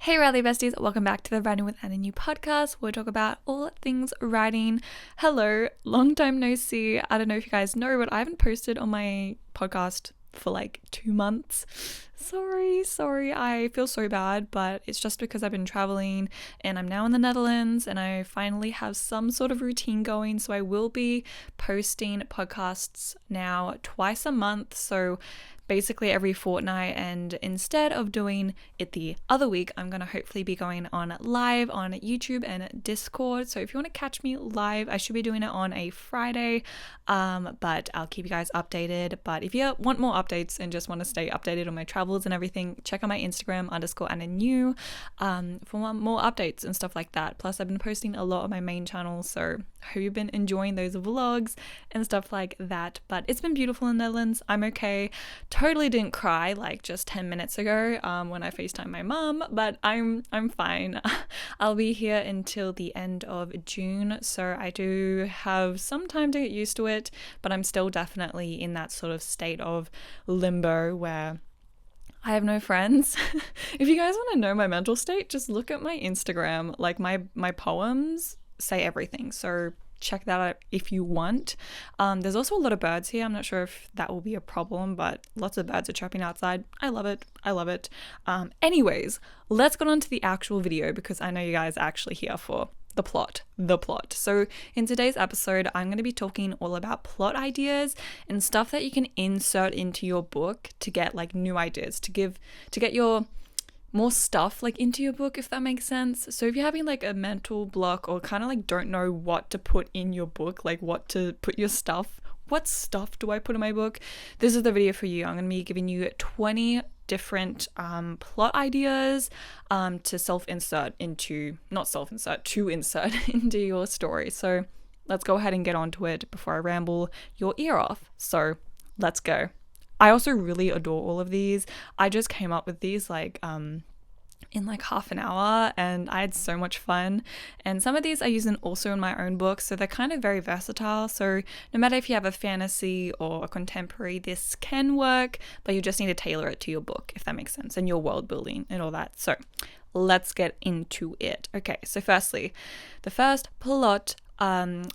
Hey Riley besties, welcome back to the Writing with Anna New podcast where we talk about all things writing. Hello, long time no see. I don't know if you guys know, but I haven't posted on my podcast for like 2 months. Sorry, I feel so bad, but it's just because I've been traveling and I'm now in the Netherlands and I finally have some sort of routine going. So I will be posting podcasts now twice a month. So basically every fortnight, and instead of doing it the other week, I'm going to hopefully be going on live on YouTube and Discord. So if you want to catch me live, I should be doing it on a Friday, but I'll keep you guys updated. But if you want more updates and just want to stay updated on my travels and everything, check out my Instagram _AnnaNew for more updates and stuff like that. Plus I've been posting a lot on my main channel, so I hope you've been enjoying those vlogs and stuff like that. But it's been beautiful in the Netherlands. I'm okay. Totally didn't cry like just 10 minutes ago when I FaceTimed my mum, but I'm fine. I'll be here until the end of June, so I do have some time to get used to it, but I'm still definitely in that sort of state of limbo where I have no friends. If you guys want to know my mental state, just look at my Instagram. Like my poems say everything, so check that out if you want. There's also a lot of birds here. I'm not sure if that will be a problem, but lots of birds are chirping outside. I love it. Anyways, let's get on to the actual video because I know you guys are actually here for the plot. So in today's episode, I'm going to be talking all about plot ideas and stuff that you can insert into your book to get like new ideas, to get your more stuff like into your book, if that makes sense. So if you're having like a mental block or kind of like don't know what to put in your book, like what to put your stuff, what stuff do I put in my book, this is the video for you. I'm going to be giving you 20 different plot ideas to insert into your story. So let's go ahead and get onto it before I ramble your ear off. So let's go. I also really adore all of these. I just came up with these like in like half an hour and I had so much fun. And some of these I use also in my own books, so they're kind of very versatile. So no matter if you have a fantasy or a contemporary, this can work, but you just need to tailor it to your book, if that makes sense, and your world building and all that. So let's get into it. Okay, so firstly, the first plot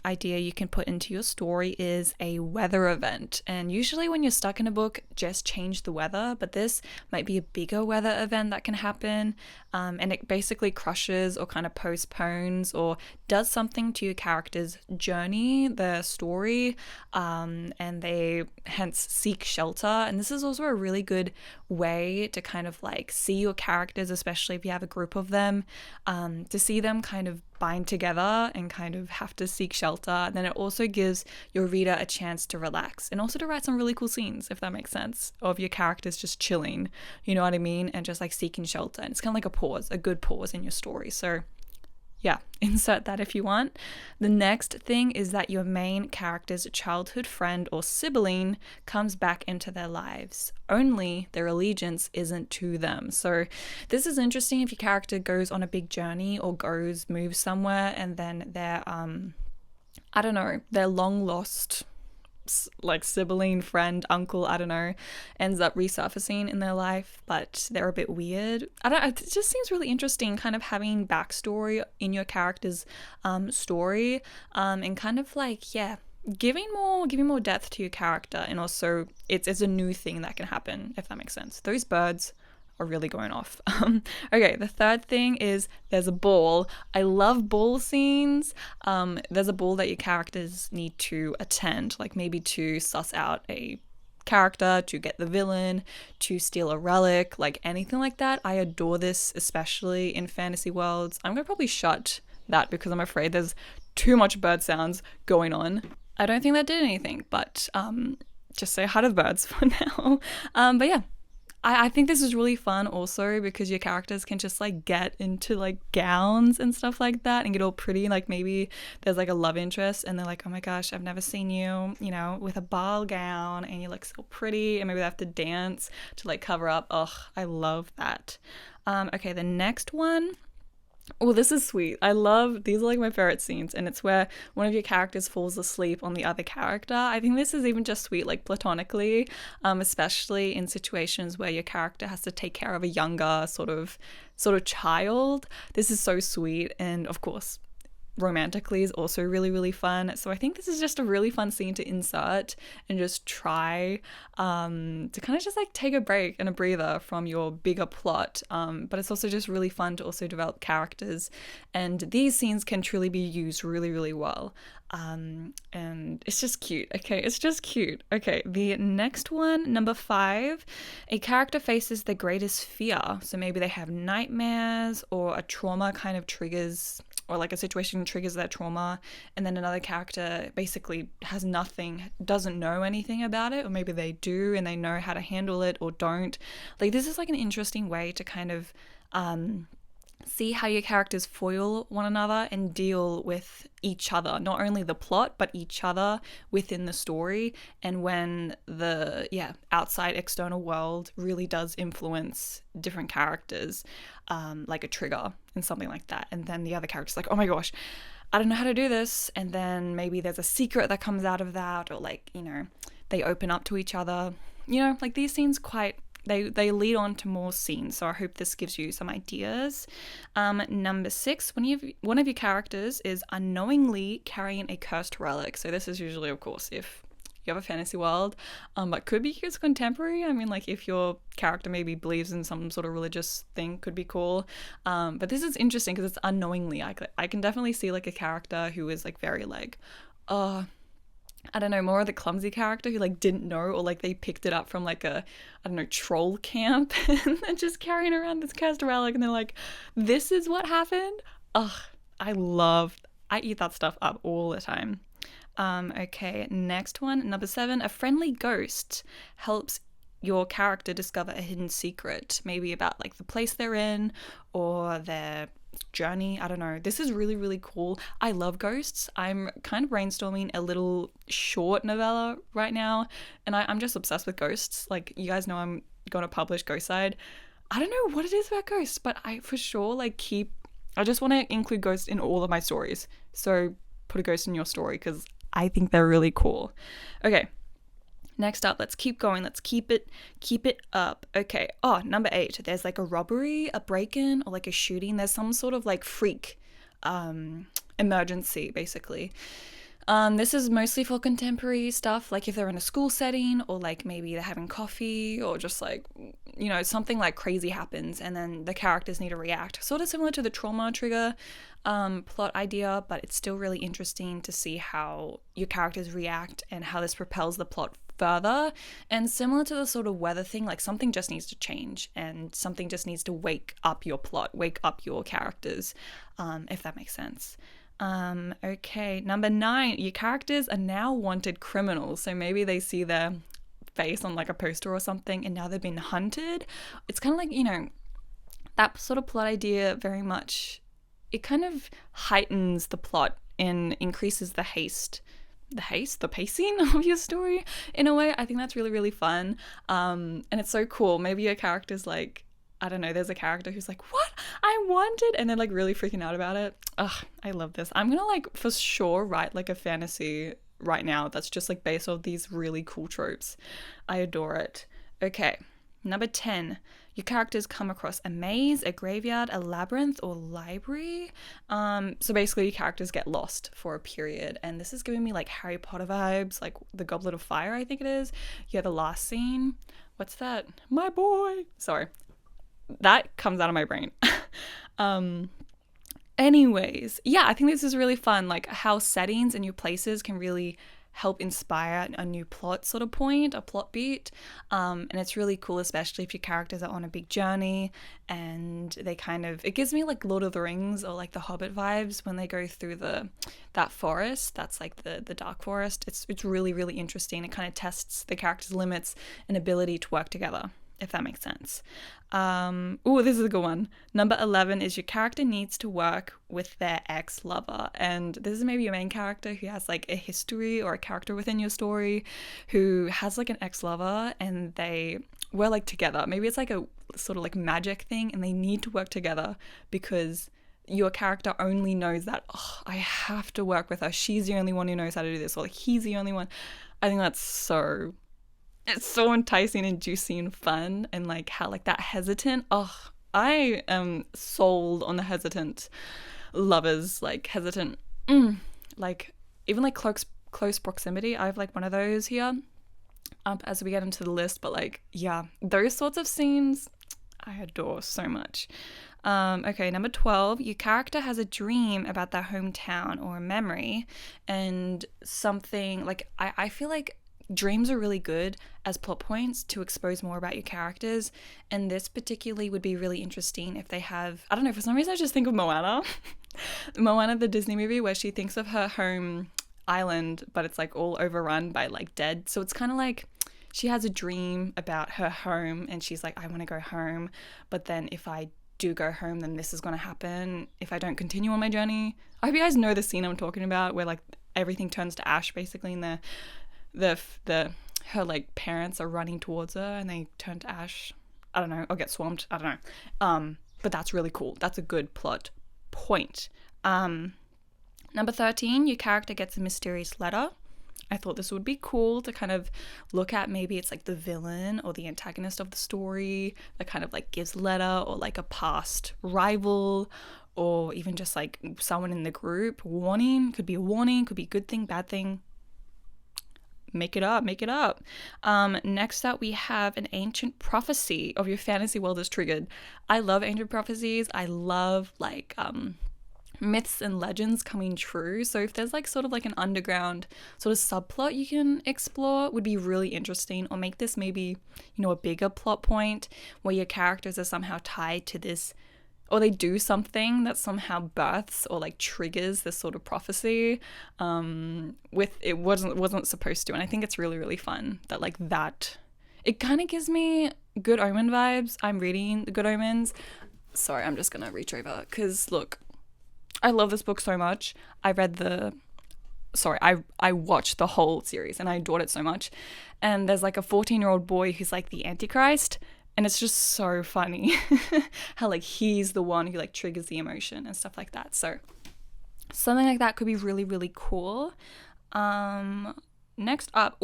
idea you can put into your story is a weather event. And usually when you're stuck in a book, just change the weather, but this might be a bigger weather event that can happen, and it basically crushes or kind of postpones or does something to your character's journey, their story, and they hence seek shelter. And this is also a really good way to kind of like see your characters, especially if you have a group of them, to see them kind of bind together and kind of have to seek shelter. And then it also gives your reader a chance to relax and also to write some really cool scenes, if that makes sense, of your characters just chilling, you know what I mean, and just like seeking shelter. And it's kind of like a good pause in your story. So yeah, insert that if you want. The next thing is that your main character's childhood friend or sibling comes back into their lives, only their allegiance isn't to them. So this is interesting if your character goes on a big journey or moves somewhere and then their their long lost like sibling, friend, uncle, I don't know, ends up resurfacing in their life, but they're a bit weird. It just seems really interesting kind of having backstory in your character's story, and kind of like, yeah, giving more depth to your character. And also it's a new thing that can happen, if that makes sense. Those birds are really going off. Okay, the third thing is there's a ball. I love ball scenes. There's a ball that your characters need to attend, like maybe to suss out a character, to get the villain, to steal a relic, like anything like that. I adore this, especially in fantasy worlds. I'm gonna probably shut that because I'm afraid there's too much bird sounds going on. I don't think that did anything, but just say hi to the birds for now. But yeah, I think this is really fun also because your characters can just like get into like gowns and stuff like that and get all pretty. Like maybe there's like a love interest and they're like, oh my gosh, I've never seen you, you know, with a ball gown and you look so pretty, and maybe they have to dance to like cover up. Ugh, I love that. Okay, the next one. Oh, this is sweet. These are like my favorite scenes, and it's where one of your characters falls asleep on the other character. I think this is even just sweet, like platonically, especially in situations where your character has to take care of a younger sort of sort of child. This is so sweet, and of course romantically is also really, really fun. So I think this is just a really fun scene to insert and just try to kind of just like take a break and a breather from your bigger plot. But it's also just really fun to also develop characters, and these scenes can truly be used really, really well. And it's just cute. Okay, it's just cute. Okay, the next one, number 5, a character faces the greatest fear. So maybe they have nightmares, or a trauma kind of triggers, or like a situation triggers that trauma, and then another character basically has nothing, doesn't know anything about it, or maybe they do and they know how to handle it or don't. Like, this is like an interesting way to kind of see how your characters foil one another and deal with each other, not only the plot but each other within the story, and when the outside external world really does influence different characters, like a trigger and something like that, and then the other character's like, oh my gosh, I don't know how to do this, and then maybe there's a secret that comes out of that, or like, you know, they open up to each other, you know, like these scenes they lead on to more scenes. So I hope this gives you some ideas. Number 6, one of your characters is unknowingly carrying a cursed relic. So this is usually, of course, if you have a fantasy world, but could be used contemporary. I mean, like if your character maybe believes in some sort of religious thing, could be cool. But this is interesting because it's unknowingly. I can definitely see like a character who is like very like, I don't know, more of the clumsy character who like didn't know, or like they picked it up from like a, I don't know, troll camp and they're just carrying around this cursed relic and they're like, this is what happened. Ugh, I eat that stuff up all the time. Okay, next one, number 7, a friendly ghost helps your character discover a hidden secret, maybe about like the place they're in or their journey. I don't know. This is really, really cool. I love ghosts. I'm kind of brainstorming a little short novella right now, and I'm just obsessed with ghosts. Like, you guys know I'm going to publish Ghost Side. I don't know what it is about ghosts, but I for sure like I just want to include ghosts in all of my stories. So put a ghost in your story because I think they're really cool. Okay. Next up, let's keep going. Let's keep it up. Okay. Oh, number 8. There's like a robbery, a break-in, or like a shooting. There's some sort of like freak emergency, basically. This is mostly for contemporary stuff, like if they're in a school setting, or like maybe they're having coffee, or just like, you know, something like crazy happens and then the characters need to react. Sort of similar to the trauma trigger plot idea, but it's still really interesting to see how your characters react and how this propels the plot further. And similar to the sort of weather thing, like something just needs to change and something just needs to wake up your plot, wake up your characters, if that makes sense. Okay, number 9, your characters are now wanted criminals. So maybe they see their face on like a poster or something and now they've been hunted. It's kind of like, you know, that sort of plot idea very much, it kind of heightens the plot and increases the pacing of your story in a way. I think that's really, really fun. And it's so cool. Maybe your character's like, I don't know, there's a character who's like, what? I wanted, and they're like really freaking out about it. Ugh, I love this. I'm gonna like for sure write like a fantasy right now that's just like based off these really cool tropes. I adore it. Okay, number 10. Your characters come across a maze, a graveyard, a labyrinth, or library. So basically your characters get lost for a period, and this is giving me like Harry Potter vibes, like the Goblet of Fire, I think it is. Yeah, the last scene. What's that? My boy. Sorry. That comes out of my brain. Anyways, yeah, I think this is really fun, like how settings and new places can really help inspire a new plot sort of point, a plot beat. And it's really cool, especially if your characters are on a big journey and they it gives me like Lord of the Rings or like the Hobbit vibes when they go through that forest. That's like the dark forest. It's really, really interesting. It kind of tests the character's limits and ability to work together, if that makes sense. This is a good one. Number 11 is your character needs to work with their ex-lover. And this is maybe your main character who has like a history, or a character within your story who has like an ex-lover and they were like together. Maybe it's like a sort of like magic thing and they need to work together because your character only knows that, oh, I have to work with her. She's the only one who knows how to do this, or like he's the only one. I think that's it's so enticing and juicy and fun, and like how like that hesitant, I am sold on the hesitant lovers, like hesitant, like even like close proximity. I have like one of those here as we get into the list, but like, yeah, those sorts of scenes I adore so much. Okay, number 12, your character has a dream about their hometown or a memory, and something like I feel like dreams are really good as plot points to expose more about your characters, and this particularly would be really interesting if they have, I don't know, for some reason I just think of Moana. Moana, the Disney movie, where she thinks of her home island, but it's like all overrun by like dead. So it's kind of like she has a dream about her home and she's like, I want to go home, but then if I do go home, then this is going to happen if I don't continue on my journey. I hope you guys know the scene I'm talking about, where like everything turns to ash basically, and her like parents are running towards her and they turn to ash. I don't know, or get swamped, I don't know. But that's really cool. That's a good plot point. Number 13, your character gets a mysterious letter. I thought this would be cool to kind of look at. Maybe it's like the villain or the antagonist of the story that kind of like gives letter, or like a past rival, or even just like someone in the group. Warning, could be a warning, could be a good thing, bad thing. Make it up. Next up, we have an ancient prophecy of your fantasy world is triggered. I love ancient prophecies. I love like myths and legends coming true. So if there's like sort of like an underground sort of subplot you can explore, would be really interesting. Or make this maybe, you know, a bigger plot point where your characters are somehow tied to this, or they do something that somehow births or like triggers this sort of prophecy with it wasn't supposed to. And I think it's really, really fun that like that, it kind of gives me Good Omen vibes. I'm reading the Good Omens. Sorry, I'm just gonna reach over because look, I love this book so much. I watched the whole series and I adored it so much. And there's like a 14-year-old boy who's like the Antichrist, and it's just so funny how like he's the one who like triggers the emotion and stuff like that. So something like that could be really, really cool. Next up,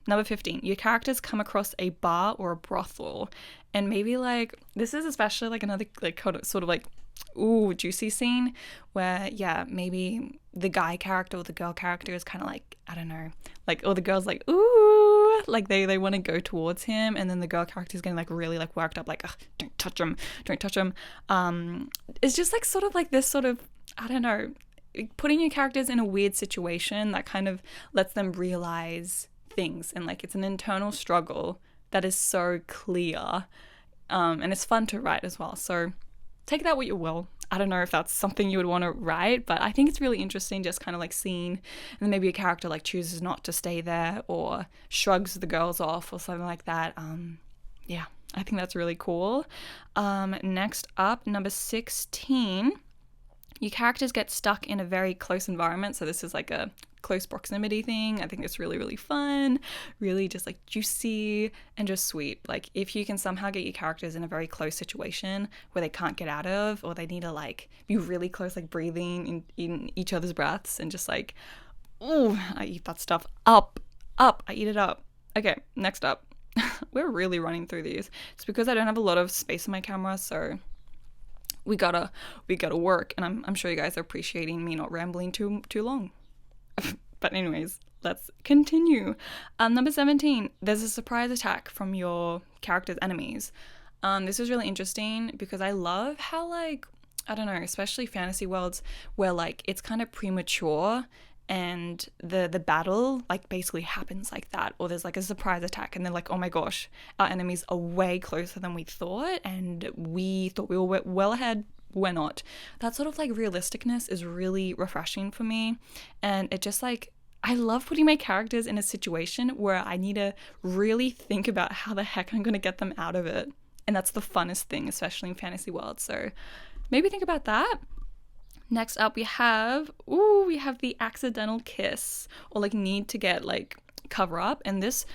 number 15, your characters come across a bar or a brothel, and maybe like this is especially like another like sort of like juicy scene where, yeah, maybe the guy character or the girl character is kind of like, I don't know, like, or the girl's like, ooh, like they want to go towards him, and then the girl character is getting like really like worked up, like, don't touch him. It's just like sort of like this sort of, I don't know, putting your characters in a weird situation that kind of lets them realize things, and like it's an internal struggle that is so clear, and it's fun to write as well. So take that what you will. I don't know if that's something you would want to write, but I think it's really interesting just kind of like seeing, and then maybe a character like chooses not to stay there or shrugs the girls off or something like that. Yeah, I think that's really cool. Next up, number 16, your characters get stuck in a very close environment. So this is like a close proximity thing. I think it's really, really fun, really just like juicy and just sweet. Like if you can somehow get your characters in a very close situation where they can't get out of, or they need to like be really close, like breathing in each other's breaths, and just like, oh, I eat that stuff up, I eat it up. Okay, next up. We're really running through these. It's because I don't have a lot of space on my camera, so we gotta work, and I'm sure you guys are appreciating me not rambling too long. But anyways, let's continue. Number 17, there's a surprise attack from your character's enemies. This is really interesting because I love how, like, I don't know, especially fantasy worlds where like it's kind of premature and the battle like basically happens like that, or there's like a surprise attack and they're like, oh my gosh, our enemies are way closer than we thought, and we thought we were well ahead. We're not. That sort of like realisticness is really refreshing for me, and it just like, I love putting my characters in a situation where I need to really think about how the heck I'm going to get them out of it, and that's the funnest thing, especially in fantasy world. So maybe think about that. Next up, we have the accidental kiss, or like need to get like cover up, and this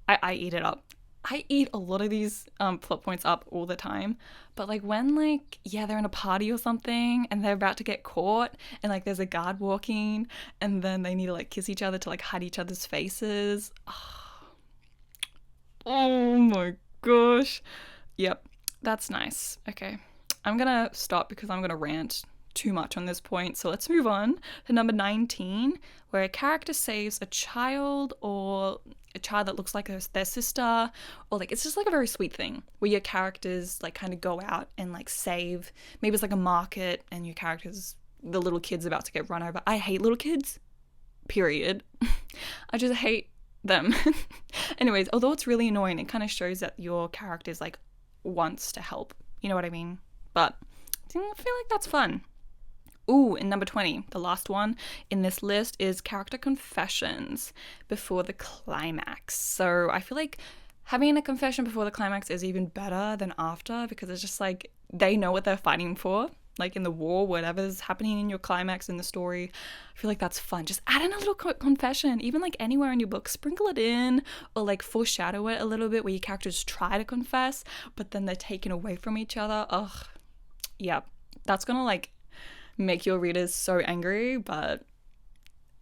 I eat it up. I eat a lot of these plot points up all the time, but like when like, yeah, they're in a party or something and they're about to get caught, and like there's a guard walking, and then they need to like kiss each other to like hide each other's faces. Oh my gosh. Yep, that's nice. Okay. I'm gonna stop because I'm gonna rant too much on this point. So let's move on to number 19, where a character saves a child, or a child that looks like their sister, or like it's just like a very sweet thing where your characters like kind of go out and like save. Maybe it's like a market and your characters, the little kid's about to get run over. I hate little kids, period. I just hate them. Anyways, although it's really annoying, it kind of shows that your character's like wants to help. You know what I mean? But I feel like that's fun. Ooh, and number 20, the last one in this list is character confessions before the climax. So I feel like having a confession before the climax is even better than after, because it's just like they know what they're fighting for, like in the war, whatever's happening in your climax in the story. I feel like that's fun. Just add in a little confession, even like anywhere in your book, sprinkle it in, or like foreshadow it a little bit where your characters try to confess, but then they're taken away from each other. Ugh, yeah, that's gonna like make your readers so angry, but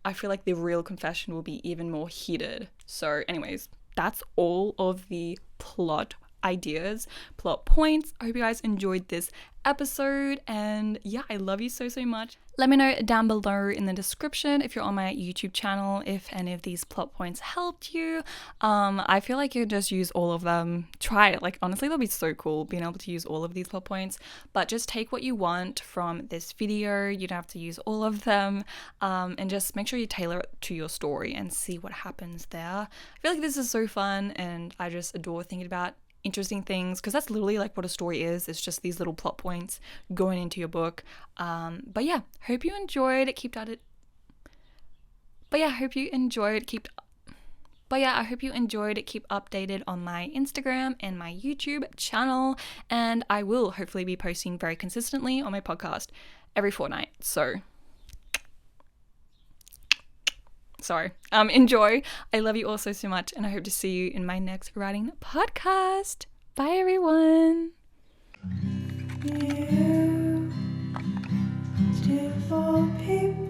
I feel like the real confession will be even more heated. So anyways, that's all of the plot ideas, plot points. I hope you guys enjoyed this episode, and yeah, I love you so much. Let me know down below in the description if you're on my YouTube channel if any of these plot points helped you. I feel like you could just use all of them. Try it. Like honestly, that'll be so cool being able to use all of these plot points, but just take what you want from this video. You don't have to use all of them, and just make sure you tailor it to your story and see what happens there. I feel like this is so fun, and I just adore thinking about interesting things, because that's literally like what a story is. It's just these little plot points going into your book. But yeah, hope you enjoyed. Keep at it. But yeah, I hope you enjoyed. Keep updated on my Instagram and my YouTube channel, and I will hopefully be posting very consistently on my podcast every fortnight. So sorry. Enjoy. I love you all so much, and I hope to see you in my next writing podcast. Bye, everyone. You, still for people.